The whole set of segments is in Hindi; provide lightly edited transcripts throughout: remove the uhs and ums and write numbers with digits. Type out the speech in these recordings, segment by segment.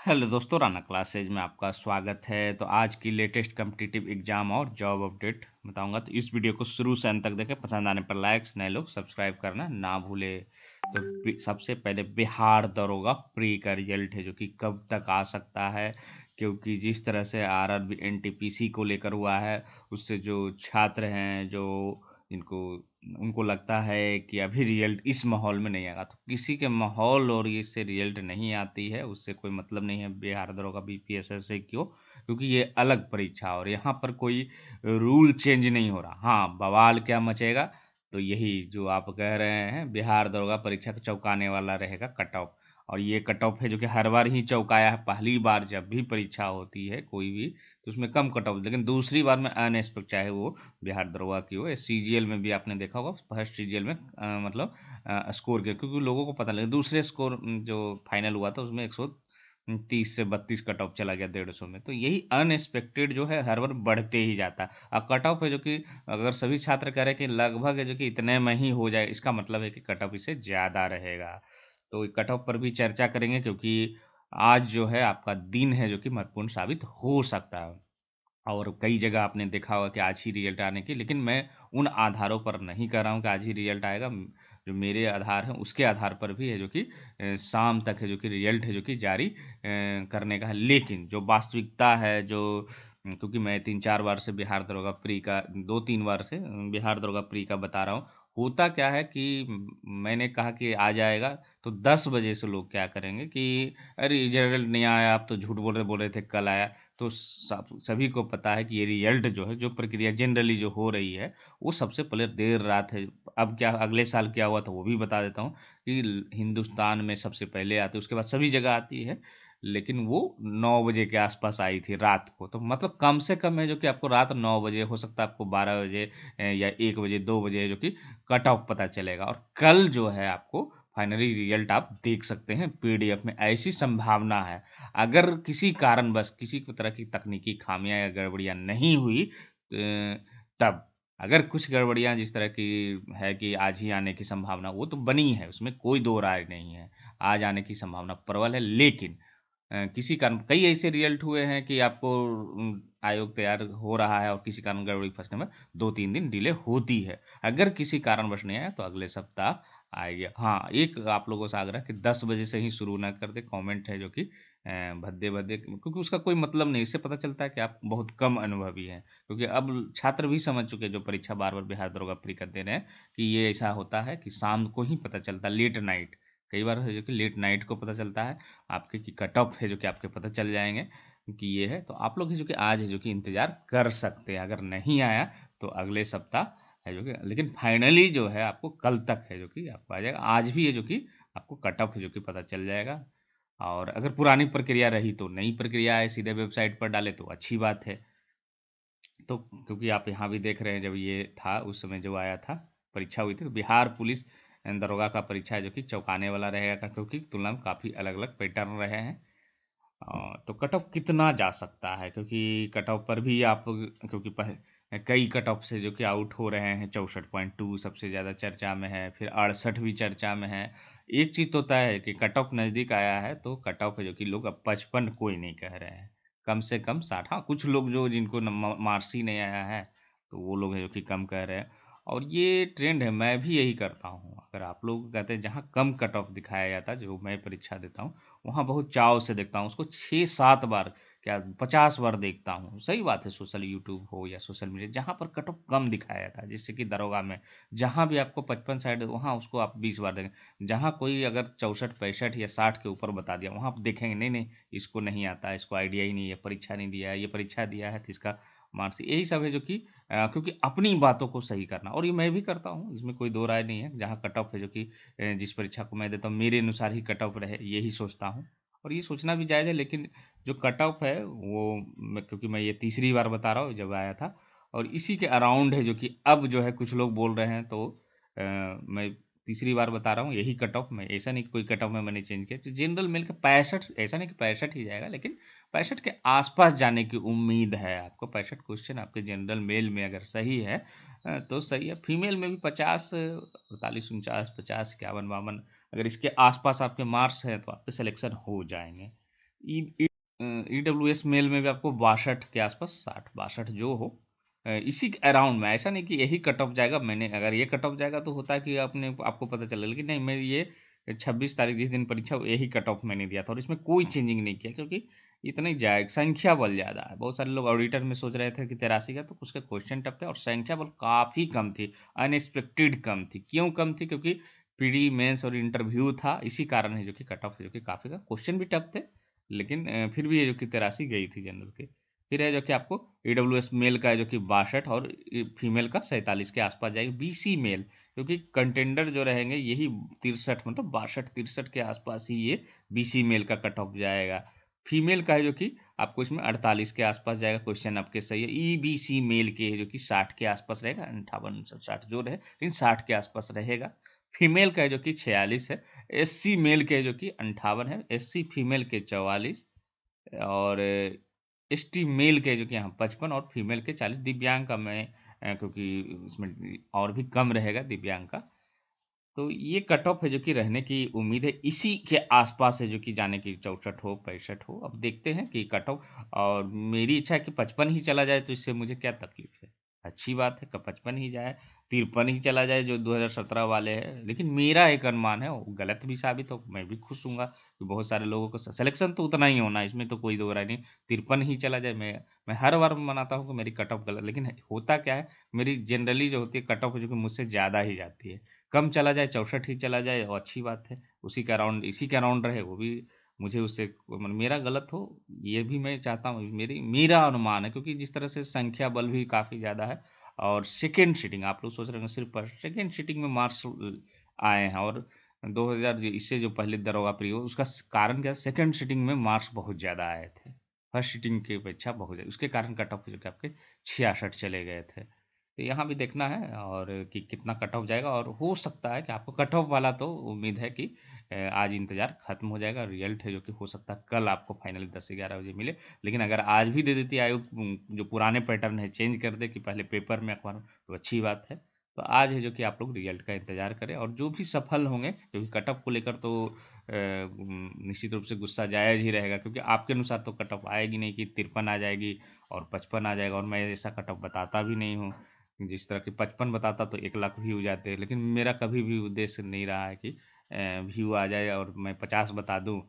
हेलो दोस्तों, राना क्लासेज में आपका स्वागत है। तो आज की लेटेस्ट कम्पिटिटिव एग्जाम और जॉब अपडेट बताऊंगा। तो इस वीडियो को शुरू से अंत तक देखें। पसंद आने पर लाइक्स, नए लोग सब्सक्राइब करना ना भूले। तो सबसे पहले बिहार दरोगा प्री का रिजल्ट है जो कि कब तक आ सकता है, क्योंकि जिस तरह से आरआरबी एनटीपीसी को लेकर हुआ है, उससे जो छात्र हैं जो जिनको उनको लगता है कि अभी रिजल्ट इस माहौल में नहीं आएगा। तो किसी के माहौल और इससे रिजल्ट नहीं आती है, उससे कोई मतलब नहीं है बिहार दरोगा बीपीएसएस से। क्यों? क्योंकि ये अलग परीक्षा और यहाँ पर कोई रूल चेंज नहीं हो रहा। हाँ, बवाल क्या मचेगा, तो यही जो आप कह रहे हैं, बिहार दरोगा परीक्षा को चौंकाने वाला रहेगा कट ऑफ। और ये कट ऑफ है जो कि हर बार ही चौंकाया है। पहली बार जब भी परीक्षा होती है कोई भी, तो उसमें कम कट ऑफ, लेकिन दूसरी बार में अनएक्सपेक्ट, चाहे वो बिहार दरोगा की हो। सीजीएल में भी आपने देखा होगा, फर्स्ट सीजीएल में मतलब स्कोर किया, क्योंकि लोगों को पता लगा। दूसरे स्कोर जो फाइनल हुआ था उसमें 130 से 32 कट ऑफ चला गया 150 में। तो यही अनएक्सपेक्टेड जो है हर बार बढ़ते ही जाता है। अब कट ऑफ है जो कि अगर सभी छात्र कह रहे हैं कि लगभग है जो कि इतने में ही हो जाए, इसका मतलब है कि कट ऑफ इससे ज़्यादा रहेगा। तो कट ऑफ पर भी चर्चा करेंगे, क्योंकि आज जो है आपका दिन है जो कि महत्वपूर्ण साबित हो सकता है। और कई जगह आपने देखा होगा कि आज ही रिजल्ट आने की, लेकिन मैं उन आधारों पर नहीं कह रहा हूँ कि आज ही रिजल्ट आएगा। जो मेरे आधार हैं उसके आधार पर भी है जो कि शाम तक है जो कि रिजल्ट है जो कि जारी करने का है। लेकिन जो वास्तविकता है, जो क्योंकि मैं 3-4 बार से बिहार दरोगा प्री का, 2-3 बार से बिहार दरोगा प्री का बता रहा हूँ। होता क्या है कि मैंने कहा कि आ जाएगा, तो 10 बजे से लोग क्या करेंगे कि अरे रिजल्ट नहीं आया, आप तो झूठ बोल रहे थे कल आया। तो सभी को पता है कि ये रिजल्ट जो है, जो प्रक्रिया जनरली जो हो रही है, वो सबसे पहले देर रात है। अब क्या अगले साल क्या हुआ था वो भी बता देता हूँ कि हिंदुस्तान में सबसे पहले आती है, उसके बाद सभी जगह आती है। लेकिन वो 9 बजे के आसपास आई थी रात को। तो मतलब कम से कम है जो कि आपको रात 9 बजे, हो सकता है आपको 12 बजे या 1 बजे 2 बजे जो कि कट ऑफ पता चलेगा। और कल जो है आपको फाइनली रिजल्ट आप देख सकते हैं पीडीएफ में। ऐसी संभावना है, अगर किसी कारणवश किसी भी तरह की तकनीकी खामियां या गड़बड़ियां नहीं हुई, तब अगर कुछ गड़बड़ियां जिस तरह की है कि आज ही आने की संभावना, वो तो बनी है, उसमें कोई दो राय नहीं है। आज आने की संभावना प्रबल है। लेकिन किसी कारण कई ऐसे रिजल्ट हुए हैं कि आपको आयोग तैयार हो रहा है और किसी कारण गड़बड़ी फंसने में 2-3 दिन डिले होती है। अगर किसी कारणवश नहीं आया तो अगले सप्ताह आएगी। हाँ, एक आप लोगों से आग्रह कि 10 बजे से ही शुरू ना कर दें। कमेंट है जो कि भद्दे-भद्दे, क्योंकि उसका कोई मतलब नहीं। इससे पता चलता है कि आप बहुत कम अनुभवी हैं। क्योंकि अब छात्र भी समझ चुके हैं जो परीक्षा बार-बार बिहार दरोगा प्री कर दे रहे हैं, कि ये ऐसा होता है कि शाम को ही पता चलता है, लेट नाइट। कई बार है जो कि लेट नाइट को पता चलता है आपके, कि कट ऑफ है जो कि आपके पता चल जाएँगे कि ये है। तो आप लोग है जो कि आज है जो कि इंतज़ार कर सकते हैं। अगर नहीं आया तो अगले सप्ताह है जो कि, लेकिन फाइनली जो है आपको कल तक है जो कि आपको आ जाएगा। आज भी है जो कि आपको कट ऑफ है जो कि पता चल जाएगा। और अगर पुरानी प्रक्रिया रही तो नई प्रक्रिया है, सीधे वेबसाइट पर डाले तो अच्छी बात है। तो क्योंकि आप यहाँ भी देख रहे हैं, जब ये था उस समय जो आया था, परीक्षा हुई थी, तो बिहार पुलिस दरोगा का परीक्षा है जो कि चौंकाने वाला रहेगा, क्योंकि तुलना में काफ़ी अलग अलग पैटर्न रहे हैं। तो कट ऑफ कितना जा सकता है, क्योंकि कट ऑफ पर भी आप, क्योंकि कई कट ऑफ से जो कि आउट हो रहे हैं। 64.2 सबसे ज़्यादा चर्चा में है, फिर 68 भी चर्चा में है। एक चीज़ तो तय है कि कट ऑफ नज़दीक आया है, तो कट ऑफ है जो कि लोग अब 55 कोई नहीं कह रहे हैं, कम से कम 60। हाँ, कुछ लोग जो जिनको मार्क्स ही नहीं आया है, तो वो लोग हैं जो कि कम कह रहे हैं। और ये ट्रेंड है, मैं भी यही करता हूँ। अगर आप लोग कहते हैं जहाँ कम कट ऑफ दिखाया जाता है, जो मैं परीक्षा देता हूँ, वहाँ बहुत चाव से देखता हूँ उसको। 6-7 बार, क्या 50 बार देखता हूँ। सही बात है, सोशल यूट्यूब हो या सोशल मीडिया, जहाँ पर कट ऑफ कम दिखाया जाता है, जैसे कि दरोगा में जहाँ भी आपको 55 साइड, वहाँ उसको आप 20 बार देखें। जहाँ कोई अगर 64-65 या 60 के ऊपर बता दिया, वहाँ आप देखेंगे नहीं नहीं, इसको नहीं आता है, इसको आइडिया ही नहीं है, परीक्षा नहीं दिया है, ये परीक्षा दिया है तो इसका मार्क्स यही सब है जो कि क्योंकि अपनी बातों को सही करना, और ये मैं भी करता हूँ, इसमें कोई दो राय नहीं है। जहाँ कट ऑफ है जो कि जिस परीक्षा को मैं देता हूँ मेरे अनुसार ही कट ऑफ रहे, यही सोचता हूँ। और ये सोचना भी जायज़ है। लेकिन जो कट ऑफ है वो, क्योंकि मैं ये तीसरी बार बता रहा हूँ जब आया था, और इसी के अराउंड है जो कि अब जो है कुछ लोग बोल रहे हैं। तो मैं तीसरी बार बता रहा हूँ यही कट ऑफ में, ऐसा नहीं कि कोई कट ऑफ में मैंने चेंज किया। तो जनरल मिल के 65, ऐसा नहीं कि 65 ही जाएगा, लेकिन 65 के आसपास जाने की उम्मीद है आपको। 65 क्वेश्चन आपके जनरल मेल में अगर सही है तो सही है। फीमेल में भी 50, 48, 49, 50, 51, 52, अगर इसके आसपास आपके मार्क्स हैं तो आपके सिलेक्शन हो जाएंगे। EWS मेल में भी आपको 62 के आसपास, 60-62 जो हो, इसी के अराउंड में, ऐसा नहीं कि यही कट ऑफ जाएगा। मैंने अगर ये कट ऑफ जाएगा तो होता है कि आपको पता चला, लेकिन नहीं, मैं ये 26 तारीख जिस दिन परीक्षा हो, यही कट ऑफ मैंने दिया था और इसमें कोई चेंजिंग नहीं किया, क्योंकि इतनी संख्या बल ज़्यादा है। बहुत सारे लोग ऑडिटर में सोच रहे थे कि 83 का, तो उसके क्वेश्चन टफ थे और संख्या बल काफ़ी कम थी, अनएक्सपेक्टेड कम थी। क्यों कम थी? क्योंकि प्री मेंस और इंटरव्यू था, इसी कारण है जो कि कट ऑफ जो कि काफ़ी का क्वेश्चन भी टफ थे, लेकिन फिर भी ये जो कि 83 गई थी जनरल की। फिर है जो कि आपको ईडब्ल्यूएस मेल का है जो कि 62 और फीमेल का 47 के आसपास जाएगी। बीसी मेल, क्योंकि कंटेंडर जो रहेंगे यही 63, मतलब 62-63 के आसपास ही ये बीसी मेल का कट ऑफ जाएगा। फीमेल का है जो कि आपको इसमें 48 के आसपास जाएगा। क्वेश्चन आपके सही है। ईबीसी मेल के है जो कि 60 के आसपास रहेगा, 58-60 जो रहे, लेकिन 60 के आसपास रहेगा। फीमेल का है जो कि 46 है। एससी मेल के जो कि 58 है, एससी फीमेल के 44, और एसटी मेल के जो कि यहाँ 55 और फीमेल के 40। दिव्यांग का मैं क्योंकि इसमें और भी कम रहेगा दिव्यांग का, तो ये कट ऑफ है जो कि रहने की उम्मीद है, इसी के आसपास है जो कि जाने की, 64 हो 65 हो। अब देखते हैं कि कट ऑफ, और मेरी इच्छा है कि 55 ही चला जाए, तो इससे मुझे क्या तकलीफ है, अच्छी बात है कि 55 ही जाए, 53 ही चला जाए जो 2017 वाले हैं। लेकिन मेरा एक अनुमान है, वो गलत भी साबित हो, मैं भी खुश हूँगा कि बहुत सारे लोगों को सिलेक्शन तो उतना ही होना है, इसमें तो कोई दो राय नहीं। 53 ही चला जाए, मैं हर बार मनाता हूँ कि मेरी कट ऑफ गलत, लेकिन होता क्या है, मेरी जनरली जो होती है कट ऑफ जो कि मुझसे ज़्यादा ही जाती है। कम चला जाए, 64 ही चला जाए, और अच्छी बात है। उसी का अराउंड, इसी के अराउंड रहे, वो भी मुझे उससे मतलब मेरा गलत हो, ये भी मैं चाहता हूँ। मेरा अनुमान है, क्योंकि जिस तरह से संख्या बल भी काफ़ी ज़्यादा है, और सेकंड सीटिंग आप लोग सोच रहे होंगे सिर्फ सेकंड सीटिंग में मार्क्स आए हैं, और 2000 इससे जो पहले दरोगा प्री हो, उसका कारण क्या, सेकंड सीटिंग में मार्क्स बहुत ज़्यादा आए थे, फर्स्ट सीटिंग की अपेक्षा बहुत ज़्यादा, उसके कारण कट ऑफ जो कि आपके 66 चले गए थे। तो यहाँ भी देखना है और कि कितना कट ऑफ जाएगा, और हो सकता है कि आपको कट ऑफ वाला तो उम्मीद है कि आज इंतज़ार खत्म हो जाएगा। रिजल्ट है जो कि हो सकता है कल आपको फाइनली 10 से 11 बजे मिले, लेकिन अगर आज भी दे देती आयोग, जो पुराने पैटर्न है चेंज कर दे कि पहले पेपर में अखबार में, तो अच्छी बात है। तो आज है जो कि आप लोग रिजल्ट का इंतज़ार करें, और जो भी सफल होंगे, क्योंकि कट ऑफ को लेकर तो निश्चित रूप से गुस्सा जायज़ ही रहेगा, क्योंकि आपके अनुसार तो कट ऑफ आएगी नहीं कि 53 आ जाएगी और 55 आ जाएगा, और मैं ऐसा कट ऑफ बताता भी नहीं हूँ। जिस तरह कि 55 बताता तो 1 लाख व्यू जाते, लेकिन मेरा कभी भी उद्देश्य नहीं रहा है कि व्यू आ जाए और मैं 50 बता दूं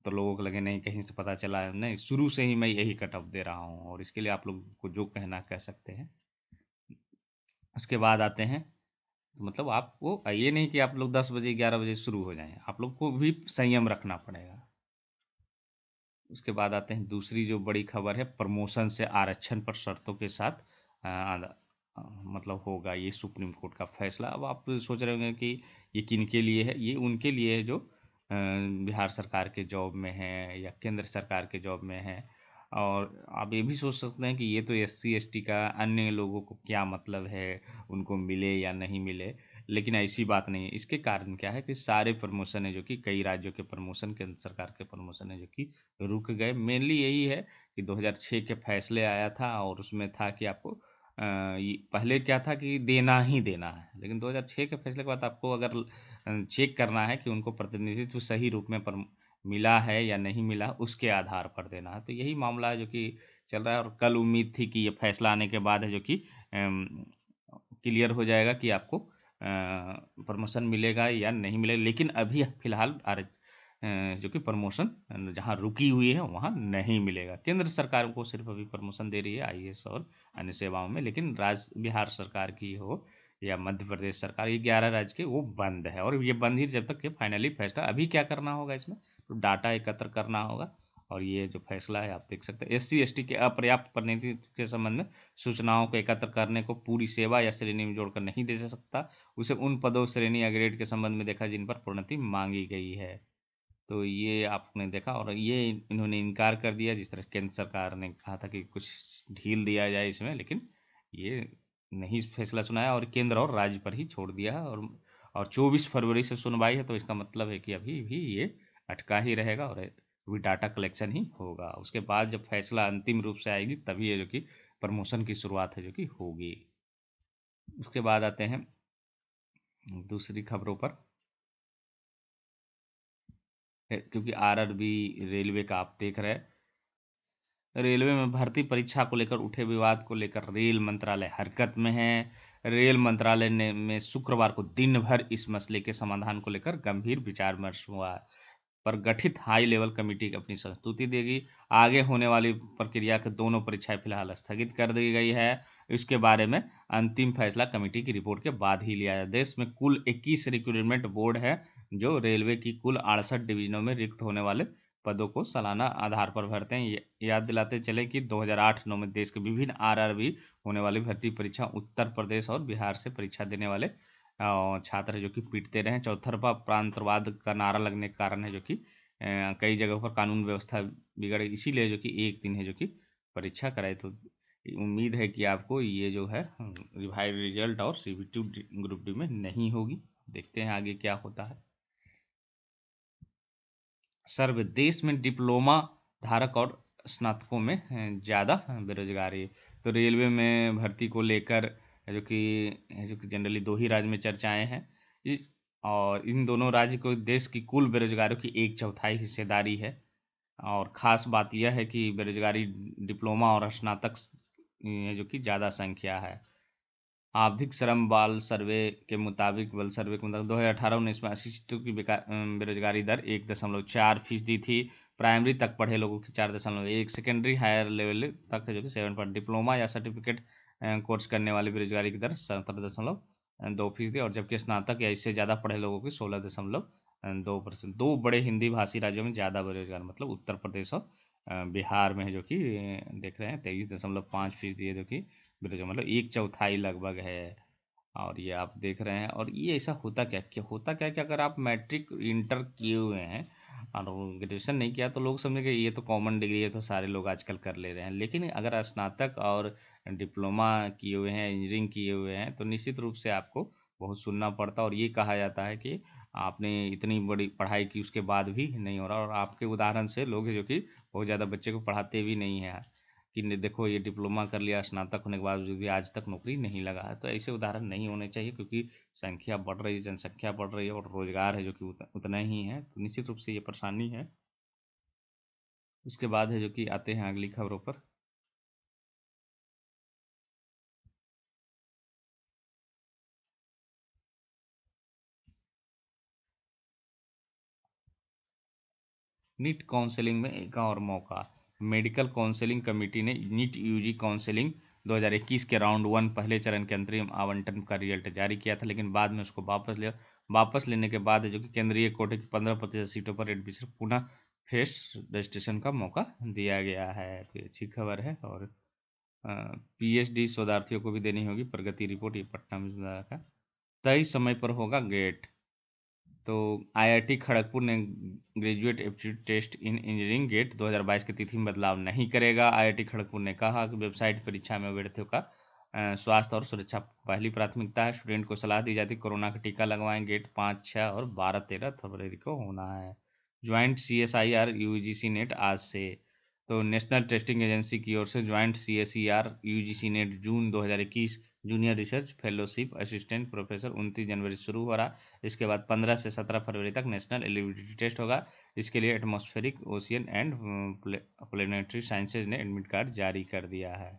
तो लोगों को लगे नहीं कहीं से पता चला है। नहीं, शुरू से ही मैं यही कट ऑफ दे रहा हूँ, और इसके लिए आप लोग को जो कहना कह सकते हैं। उसके बाद आते हैं, तो मतलब आपको ये नहीं कि आप लोग 10 बजे 11 बजे शुरू हो जाएं, आप लोग को भी संयम रखना पड़ेगा। उसके बाद आते हैं दूसरी जो बड़ी खबर है, प्रमोशन से आरक्षण पर शर्तों के साथ मतलब होगा ये सुप्रीम कोर्ट का फैसला। अब आप सोच रहे होंगे कि ये किन के लिए है, ये उनके लिए है जो बिहार सरकार के जॉब में है या केंद्र सरकार के जॉब में है। और आप ये भी सोच सकते हैं कि ये तो एससी एसटी का, अन्य लोगों को क्या मतलब है, उनको मिले या नहीं मिले, लेकिन ऐसी बात नहीं है। इसके कारण क्या है कि सारे प्रमोशन है जो कि कई राज्यों के प्रमोशन, केंद्र सरकार के प्रमोशन है जो कि रुक गए। मेनली यही है कि 2006 के फैसले आया था, और उसमें था कि आपको ये पहले क्या था कि देना ही देना है, लेकिन 2006 के फैसले के बाद आपको अगर चेक करना है कि उनको प्रतिनिधित्व सही रूप में मिला है या नहीं मिला, उसके आधार पर देना है। तो यही मामला है जो कि चल रहा है, और कल उम्मीद थी कि ये फैसला आने के बाद है जो कि क्लियर हो जाएगा कि आपको प्रमोशन मिलेगा या नहीं मिलेगा, लेकिन अभी फिलहाल जो कि प्रमोशन जहाँ रुकी हुई है वहाँ नहीं मिलेगा। केंद्र सरकार को सिर्फ अभी प्रमोशन दे रही है आईएएस और अन्य सेवाओं में, लेकिन राज्य बिहार सरकार की हो या मध्य प्रदेश सरकार, ये 11 राज्य के वो बंद है, और ये बंद ही जब तक ये फाइनली फैसला। अभी क्या करना होगा इसमें, तो डाटा एकत्र करना होगा, और ये जो फैसला है आप देख सकते हैं, एससी एसटी के अपर्याप्त प्रतिनिधित्व के संबंध में सूचनाओं को एकत्र करने को पूरी सेवा या श्रेणी में जोड़कर नहीं दे सकता, उसे उन पदों, श्रेणी या ग्रेड के संबंध में देखा जिन पर प्रोन्नति मांगी गई है। तो ये आपने देखा, और ये इन्होंने इनकार कर दिया, जिस तरह केंद्र सरकार ने कहा था कि कुछ ढील दिया जाए इसमें, लेकिन ये नहीं फैसला सुनाया, और केंद्र और राज्य पर ही छोड़ दिया है। और 24 फरवरी से सुनवाई है, तो इसका मतलब है कि अभी भी ये अटका ही रहेगा, और अभी डाटा कलेक्शन ही होगा। उसके बाद जब फैसला अंतिम रूप से आएगी, तभी है जो कि प्रमोशन की शुरुआत है जो कि होगी। उसके बाद आते हैं दूसरी खबरों पर। क्योंकि आरआरबी रेलवे का आप देख रहे हैं, रेलवे में भर्ती परीक्षा को लेकर उठे विवाद को लेकर रेल मंत्रालय हरकत में है। रेल मंत्रालय ने में शुक्रवार को दिन भर इस मसले के समाधान को लेकर गंभीर विचार विमर्श हुआ, पर गठित हाई लेवल कमेटी अपनी संस्तुति देगी। आगे होने वाली प्रक्रिया के दोनों परीक्षाएं फिलहाल स्थगित कर दी गई है। इसके बारे में अंतिम फैसला कमेटी की रिपोर्ट के बाद ही लिया जाए। देश में कुल 21 रिक्रूटमेंट बोर्ड है जो रेलवे की कुल 68 डिवीजनों में रिक्त होने वाले पदों को सालाना आधार पर भरते हैं। याद दिलाते चले कि 2008-9 में देश के विभिन्न आरआरबी होने वाली भर्ती परीक्षा उत्तर प्रदेश और बिहार से परीक्षा देने वाले छात्र है जो कि पीटते रहे। चौतरफा प्रांतवाद का नारा लगने के कारण है जो कि कई जगहों पर कानून व्यवस्था बिगड़ गई, इसीलिए जो कि एक दिन है जो कि परीक्षा कराई। तो उम्मीद है कि आपको ये जो है रिवाइव रिजल्ट और सीबीटी ग्रुप डी में नहीं होगी। देखते हैं आगे क्या होता है। सर, देश में डिप्लोमा धारक और स्नातकों में ज़्यादा बेरोजगारी। तो रेलवे में भर्ती को लेकर जो कि जनरली दो ही राज्य में चर्चाएं हैं। इस और इन दोनों राज्य को देश की कुल बेरोजगारों की 1/4 हिस्सेदारी है। और ख़ास बात यह है कि बेरोजगारी डिप्लोमा और स्नातक जो कि ज़्यादा संख्या है। आवधिक श्रम बाल सर्वे के मुताबिक 2018-19 में अशिक्षितों की बेरोजगारी दर 1.4% थी। प्राइमरी तक पढ़े लोगों की 4.1, सेकेंडरी हायर लेवल तक है जो कि 7, डिप्लोमा या सर्टिफिकेट कोर्स करने वाली बेरोजगारी की दर 17.2% और जबकि स्नातक या इससे ज़्यादा पढ़े लोगों की 16.2%। दो बड़े हिंदी भाषी राज्यों में ज़्यादा बेरोजगार मतलब उत्तर प्रदेश और बिहार में है जो कि देख रहे हैं 23.5% है जो कि बेरोजगार मतलब 1/4 लगभग है। और ये आप देख रहे हैं। और ये ऐसा होता क्या कि अगर आप मैट्रिक इंटर किए हुए हैं और ग्रेजुएशन नहीं किया तो लोग समझेंगे ये तो कॉमन डिग्री है तो सारे लोग आजकल कर ले रहे हैं। लेकिन अगर स्नातक और डिप्लोमा किए हुए हैं, इंजीनियरिंग किए हुए हैं तो निश्चित रूप से आपको बहुत सुनना पड़ता है। और ये कहा जाता है कि आपने इतनी बड़ी पढ़ाई की उसके बाद भी नहीं हो रहा। और आपके उदाहरण से लोग हैं जो कि बहुत ज़्यादा बच्चे को पढ़ाते भी नहीं हैं कि देखो ये डिप्लोमा कर लिया, स्नातक होने के बावजूद भी आज तक नौकरी नहीं लगा है। तो ऐसे उदाहरण नहीं होने चाहिए क्योंकि संख्या बढ़ रही है, जनसंख्या बढ़ रही है और रोजगार है जो कि उतना ही है। तो निश्चित रूप से ये परेशानी है। उसके बाद है जो कि आते हैं अगली खबरों पर। नीट काउंसलिंग में एक और मौका। मेडिकल काउंसलिंग कमेटी ने नीट यूजी काउंसलिंग 2021 के राउंड 1 पहले चरण के अंतरिम आवंटन का रिजल्ट जारी किया था, लेकिन बाद में उसको वापस लेने के बाद जो कि केंद्रीय कोटे की 15% सीटों पर एडमिशन पुनः फ्रेश रजिस्ट्रेशन का मौका दिया गया है। तो ये अच्छी खबर है। और पीएचडी शोधार्थियों को भी देनी होगी प्रगति रिपोर्ट, ये पटना में का तय समय पर होगा गेट। तो आईआईटी खड़गपुर ने graduate aptitude test in engineering GATE 2022 की तिथि में बदलाव नहीं करेगा। आईआईटी खड़गपुर ने कहा कि वेबसाइट परीक्षा में अभ्यर्थियों का स्वास्थ्य और सुरक्षा पहली प्राथमिकता है। स्टूडेंट को सलाह दी जाती है कोरोना का टीका लगवाएं। गेट 5, 6 और 12-13 फरवरी को होना है। ज्वाइंट CSIR UGC नेट आज से। तो नेशनल टेस्टिंग एजेंसी की ओर से ज्वाइंट CSIR UGC नेट जून 2021 junior research fellowship assistant professor 29 जनवरी शुरू हो रहा। इसके बाद 15 से 17 फरवरी तक नेशनल एलिजिबिलिटी टेस्ट होगा। इसके लिए atmospheric ocean and planetary sciences ने एडमिट कार्ड जारी कर दिया है।